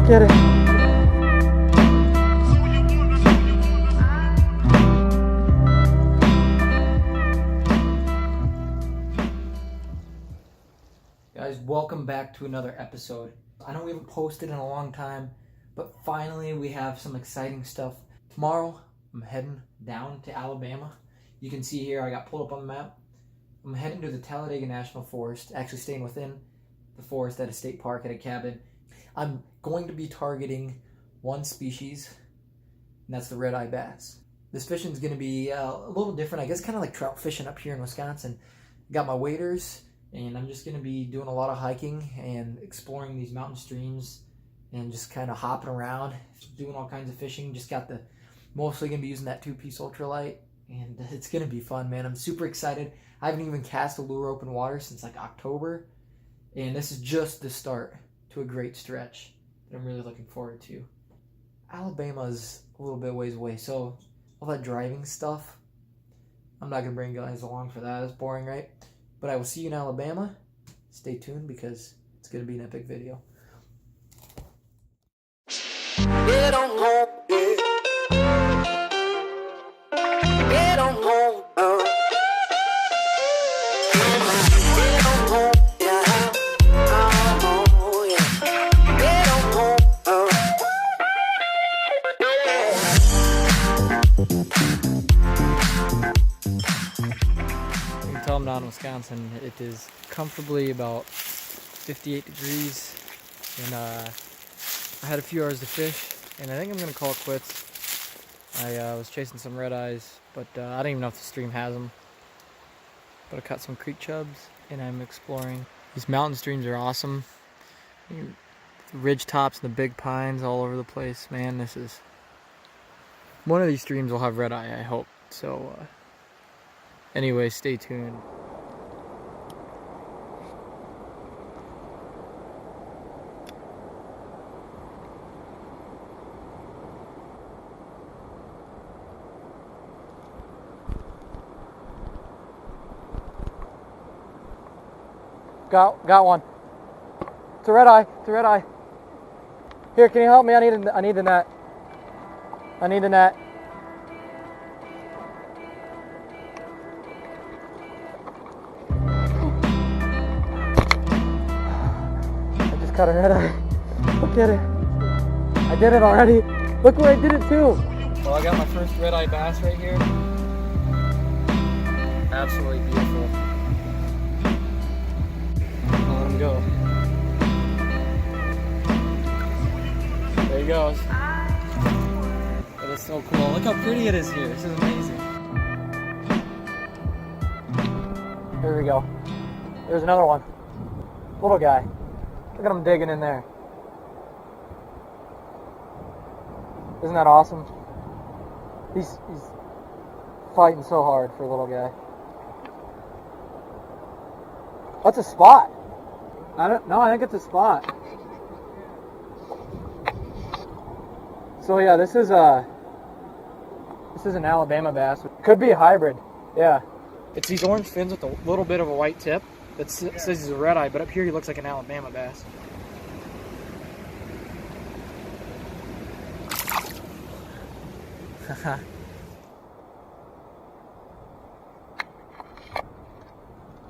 Look at it. Guys, welcome back to another episode. I know we haven't posted in a long time, but finally we have some exciting stuff. Tomorrow, I'm heading down to Alabama. You can see here, I got pulled up on the map. I'm heading to the Talladega National Forest, actually staying within the forest at a state park at a cabin. I'm going to be targeting one species, and that's the Redeye bass. This fishing is going to be a little different, I guess, kind of like trout fishing up here in Wisconsin. Got my waders, and I'm just going to be doing a lot of hiking and exploring these mountain streams and just kind of hopping around, doing all kinds of fishing. Just got the, mostly going to be using that 2-piece ultralight, and it's going to be fun, man. I'm super excited. I haven't even cast a lure open water since like October, and this is just the start to a great stretch that I'm really looking forward to. Alabama's a little bit ways away, so all that driving stuff, I'm not going to bring guys along for that. It's boring, right? But I will see you in Alabama. Stay tuned because it's going to be an epic video. Get on home, yeah. Get on home, Get on home, yeah. Oh, yeah. Get on home, You can tell I'm not in Wisconsin. It is comfortably about 58 degrees, and I had a few hours to fish, and I think I'm going to call it quits. I was chasing some redeyes, but I don't even know if the stream has them. But I caught some creek chubs, and I'm exploring. These mountain streams are awesome. The ridge tops and the big pines all over the place. Man, this is... One of these streams will have redeye, I hope. So, anyway, stay tuned. Got one. It's a redeye. It's a redeye. Here, can you help me? I need the net. I need the net. I just caught a redeye. Look at it. I did it already. Look where I did it too. Well, I got my first redeye bass right here. Absolutely beautiful. Go. There he goes. That is so cool. Look how pretty it is here. This is amazing. Here we go. There's another one. Little guy. Look at him digging in there. Isn't that awesome? He's fighting so hard for a little guy. That's a spot. I think it's a spot. So yeah, this is an Alabama bass. Could be a hybrid. Yeah. It's these orange fins with a little bit of a white tip. That says he's a redeye, but up here he looks like an Alabama bass.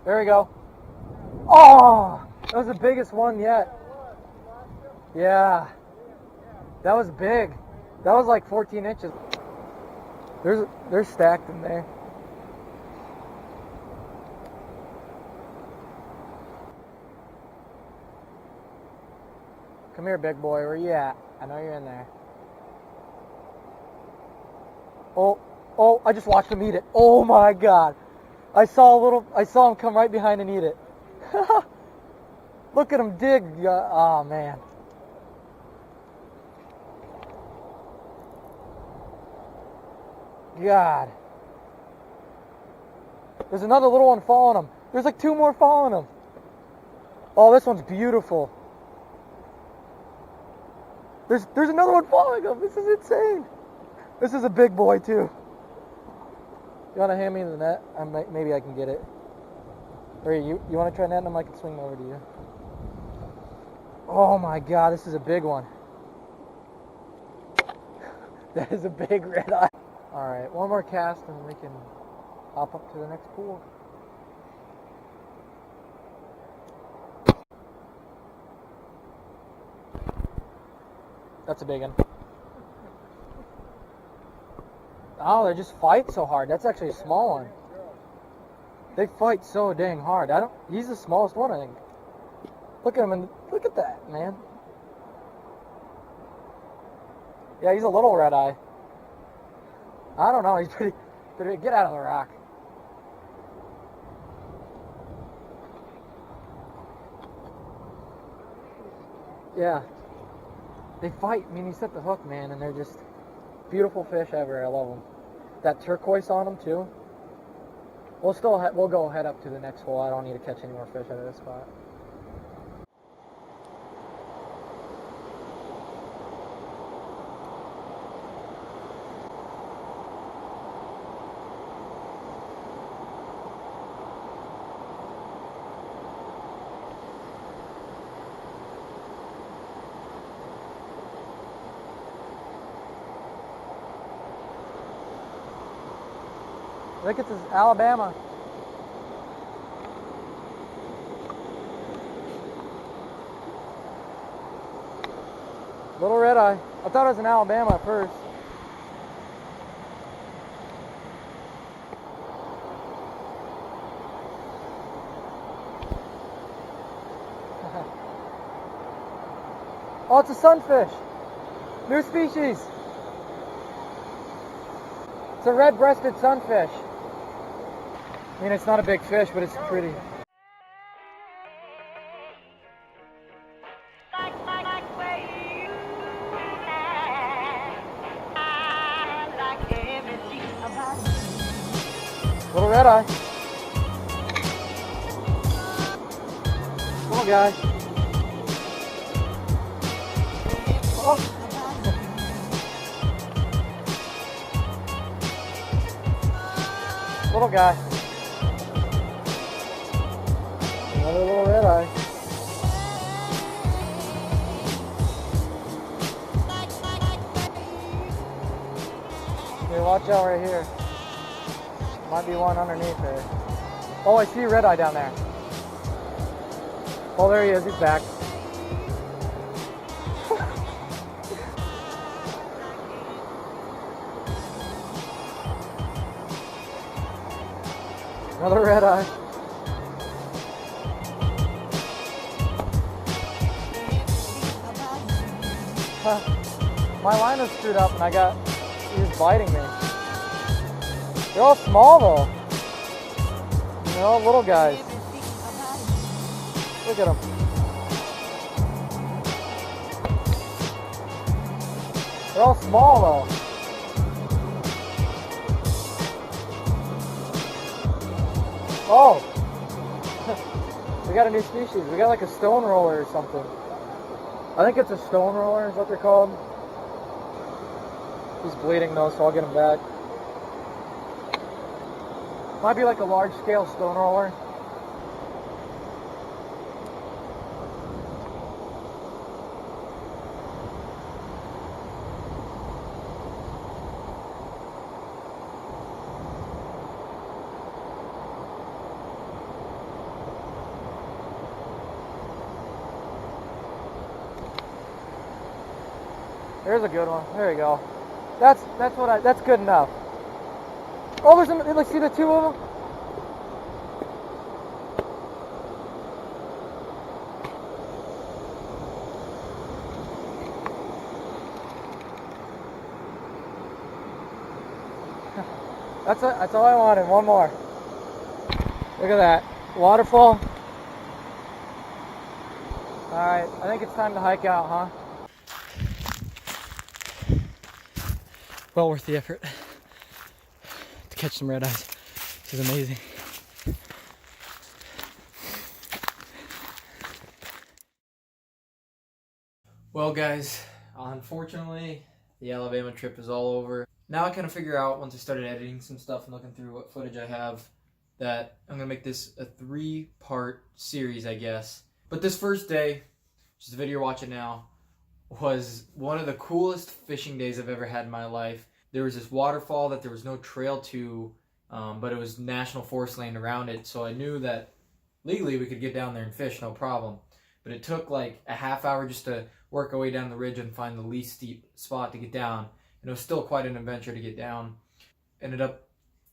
There we go. Oh! That was the biggest one yet. Yeah. That was big. That was like 14 inches. They're stacked in there. Come here, big boy. Where you at? I know you're in there. Oh, I just watched him eat it. Oh my God. I saw him come right behind and eat it. Look at him dig. Oh, man. God. There's another little one following him. There's like 2 more following him. Oh, this one's beautiful. There's another one following him. This is insane. This is a big boy, too. You want to hand me the net? Maybe I can get it. Or you want to try netting them? I can swing them over to you. Oh my God, this is a big one. That is a big red eye. All right, one more cast and we can hop up to the next pool. That's a big one. Oh, they just fight so hard. That's actually a small one. They fight so dang hard. He's the smallest one, I think. Look at him and look at that, man. Yeah, he's a little red eye. I don't know, he's pretty get out of the rock. Yeah. They fight. I mean, you set the hook, man, and they're just beautiful fish ever. I love them. That turquoise on them too. We'll go head up to the next hole. I don't need to catch any more fish out of this spot. Look at this, Alabama. Little red eye. I thought it was in Alabama at first. Oh, it's a sunfish. New species. It's a red-breasted sunfish. I mean, it's not a big fish, but it's pretty. Little red eye. Little guy. Oh. Little guy. Another little red eye. Okay, watch out right here. Might be one underneath there. Oh, I see a red eye down there. Oh, there he is. He's back. Another red eye. My line was screwed up and he was biting me. They're all small though. They're all little guys. Look at them. They're all small though. Oh! We got a new species. We got like a stone roller or something. I think it's a stone roller is what they're called. He's bleeding though, so I'll get him back. Might be like a large scale stone roller. There's a good one. There you go. That's good enough. Oh, let's see the two of them. That's all I wanted. One more. Look at that. Waterfall. Alright, I think it's time to hike out, huh? Well worth the effort to catch some red eyes. This is amazing. Well guys, unfortunately the Alabama trip is all over. Now I kind of figure out, once I started editing some stuff and looking through what footage I have, that I'm going to make this a 3-part series, I guess. But this first day, which is the video you're watching now, was one of the coolest fishing days I've ever had in my life. There was this waterfall that there was no trail to, but it was national forest land around it, so I knew that legally we could get down there and fish, no problem. But it took like a half hour just to work our way down the ridge and find the least steep spot to get down. And it was still quite an adventure to get down. Ended up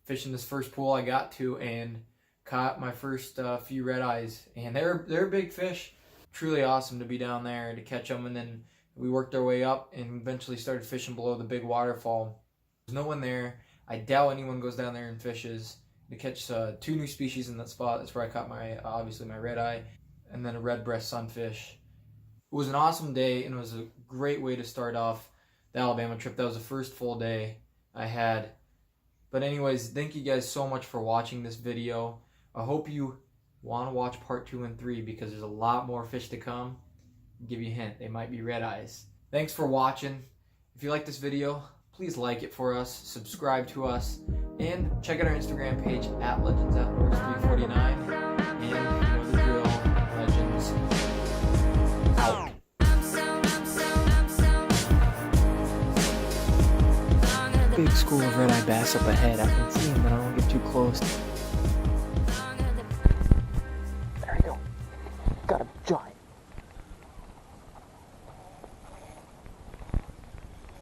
fishing this first pool I got to and caught my first few redeyes. And they're big fish. Truly awesome to be down there and to catch them. And then we worked our way up and eventually started fishing below the big waterfall. There's no one there. I doubt anyone goes down there and fishes. To catch 2 new species in that spot. That's where I caught my obviously my redeye and then a red breast sunfish. It was an awesome day and it was a great way to start off the Alabama trip. That was the first full day I had. But anyways, thank you guys so much for watching this video. I hope you want to watch part 2 and 3 because there's a lot more fish to come. I'll give you a hint, they might be redeyes. Thanks for watching. If you like this video, please like it for us, subscribe to us, and check out our Instagram page at LegendsOutdoors349. And you know the drill, Legends out. Big school of redeye bass up ahead. I can see them, but I don't get too close.